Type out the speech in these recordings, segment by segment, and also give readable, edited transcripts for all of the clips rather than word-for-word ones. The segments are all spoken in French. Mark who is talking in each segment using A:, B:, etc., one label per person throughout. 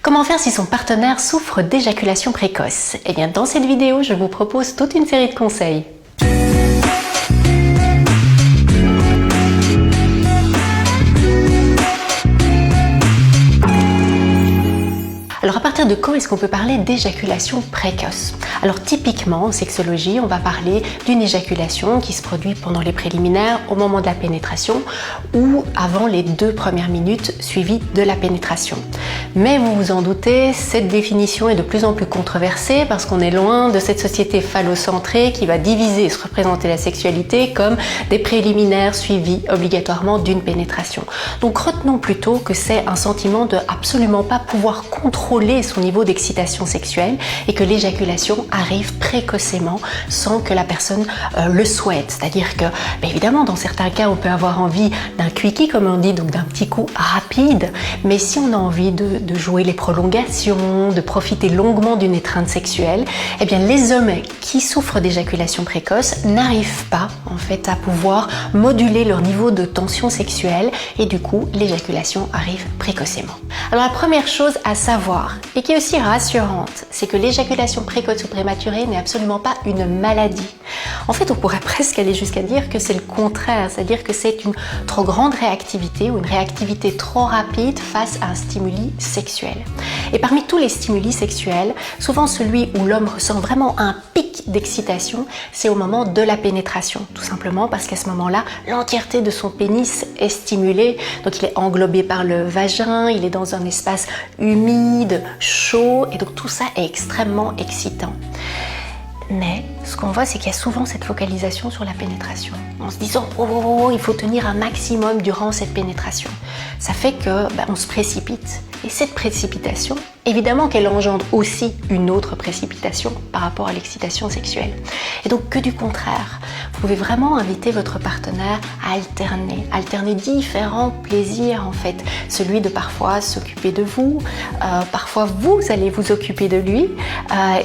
A: Comment faire si son partenaire souffre d'éjaculation précoce? Eh bien, dans cette vidéo, je vous propose toute une série de conseils. Alors à partir de quand est-ce qu'on peut parler d'éjaculation précoce? Alors typiquement en sexologie, on va parler d'une éjaculation qui se produit pendant les préliminaires, au moment de la pénétration ou avant les 2 premières minutes suivies de la pénétration. Mais vous vous en doutez, cette définition est de plus en plus controversée parce qu'on est loin de cette société phallocentrée qui va diviser et se représenter la sexualité comme des préliminaires suivis obligatoirement d'une pénétration. Donc retenons plutôt que c'est un sentiment de absolument pas pouvoir contrôler son niveau d'excitation sexuelle et que l'éjaculation arrive précocement sans que la personne le souhaite. C'est-à-dire que, évidemment, dans certains cas, on peut avoir envie d'un quickie, comme on dit, donc d'un petit coup rapide, mais si on a envie de jouer les prolongations, de profiter longuement d'une étreinte sexuelle, eh bien, les hommes qui souffrent d'éjaculation précoce n'arrivent pas, en fait, à pouvoir moduler leur niveau de tension sexuelle et du coup, l'éjaculation arrive précocement. Alors, la première chose à savoir, et qui est aussi rassurante, c'est que l'éjaculation précoce ou prématurée n'est absolument pas une maladie. En fait, on pourrait presque aller jusqu'à dire que c'est le contraire, c'est-à-dire que c'est une trop grande réactivité ou une réactivité trop rapide face à un stimuli sexuel. Et parmi tous les stimuli sexuels, souvent celui où l'homme ressent vraiment un pic d'excitation, c'est au moment de la pénétration, tout simplement parce qu'à ce moment-là, l'entièreté de son pénis est stimulée, donc il est englobé par le vagin, il est dans un espace humide, chaud, et donc tout ça est extrêmement excitant. Mais ce qu'on voit, c'est qu'il y a souvent cette focalisation sur la pénétration, en se disant oh, il faut tenir un maximum durant cette pénétration. Ça fait que on se précipite. Et cette précipitation, évidemment qu'elle engendre aussi une autre précipitation par rapport à l'excitation sexuelle. Et donc que du contraire, vous pouvez vraiment inviter votre partenaire à alterner différents plaisirs en fait. Celui de parfois s'occuper de vous, parfois vous allez vous occuper de lui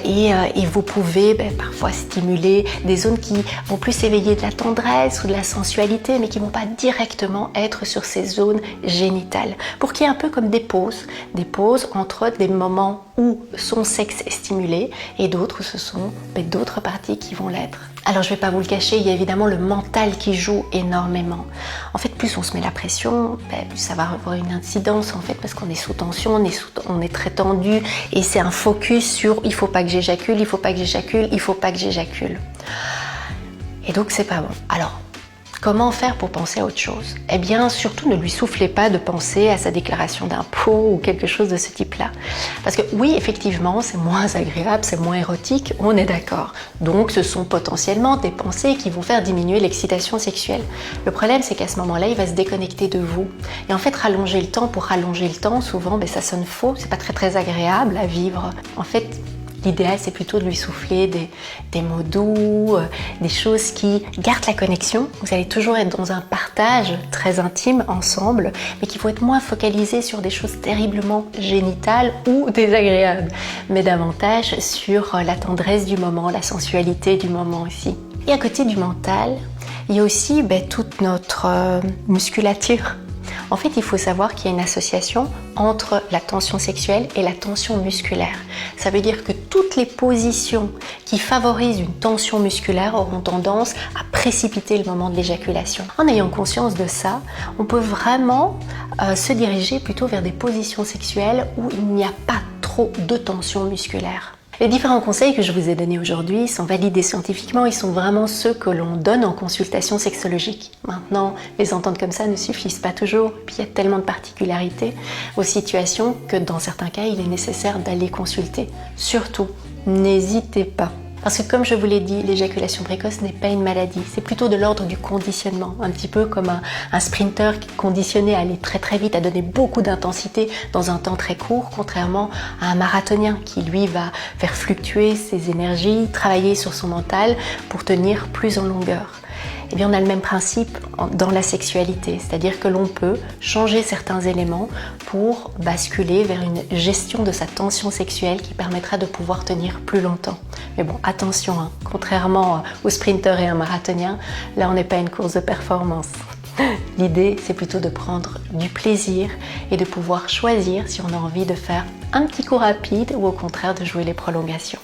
A: et vous pouvez parfois stimuler des zones qui vont plus éveiller de la tendresse ou de la sensualité mais qui ne vont pas directement être sur ces zones génitales. Pour qu'il y ait un peu comme des pauses entre des moments où son sexe est stimulé et d'autres, ce sont d'autres parties qui vont l'être. Alors je ne vais pas vous le cacher, il y a évidemment le mental qui joue énormément. En fait, plus on se met la pression, plus ça va avoir une incidence en fait parce qu'on est sous tension, on est très tendu et c'est un focus sur il ne faut pas que j'éjacule, il ne faut pas que j'éjacule, il ne faut pas que j'éjacule. Et donc c'est pas bon. Alors, comment faire pour penser à autre chose? Eh bien, surtout ne lui soufflez pas de penser à sa déclaration d'impôt ou quelque chose de ce type-là. Parce que oui, effectivement, c'est moins agréable, c'est moins érotique, on est d'accord. Donc, ce sont potentiellement des pensées qui vont faire diminuer l'excitation sexuelle. Le problème, c'est qu'à ce moment-là, il va se déconnecter de vous. Et en fait, rallonger le temps pour rallonger le temps, souvent, ça sonne faux, c'est pas très agréable à vivre. En fait, l'idéal, c'est plutôt de lui souffler des mots doux, des choses qui gardent la connexion. Vous allez toujours être dans un partage très intime ensemble, mais qui vont être moins focalisés sur des choses terriblement génitales ou désagréables, mais davantage sur la tendresse du moment, la sensualité du moment aussi. Et à côté du mental, il y a aussi toute notre musculature. En fait, il faut savoir qu'il y a une association entre la tension sexuelle et la tension musculaire. Ça veut dire que toutes les positions qui favorisent une tension musculaire auront tendance à précipiter le moment de l'éjaculation. En ayant conscience de ça, on peut vraiment se diriger plutôt vers des positions sexuelles où il n'y a pas trop de tension musculaire. Les différents conseils que je vous ai donnés aujourd'hui sont validés scientifiquement, ils sont vraiment ceux que l'on donne en consultation sexologique. Maintenant, les entendre comme ça ne suffisent pas toujours, puis il y a tellement de particularités aux situations que dans certains cas, il est nécessaire d'aller consulter. Surtout, n'hésitez pas. Parce que comme je vous l'ai dit, l'éjaculation précoce n'est pas une maladie, c'est plutôt de l'ordre du conditionnement, un petit peu comme un sprinter qui est conditionné à aller très vite, à donner beaucoup d'intensité dans un temps très court, contrairement à un marathonien qui lui va faire fluctuer ses énergies, travailler sur son mental pour tenir plus en longueur. Eh bien, on a le même principe dans la sexualité, c'est-à-dire que l'on peut changer certains éléments pour basculer vers une gestion de sa tension sexuelle qui permettra de pouvoir tenir plus longtemps. Mais bon, attention, contrairement au sprinter et un marathonien, là on n'est pas une course de performance. L'idée, c'est plutôt de prendre du plaisir et de pouvoir choisir si on a envie de faire un petit coup rapide ou au contraire de jouer les prolongations.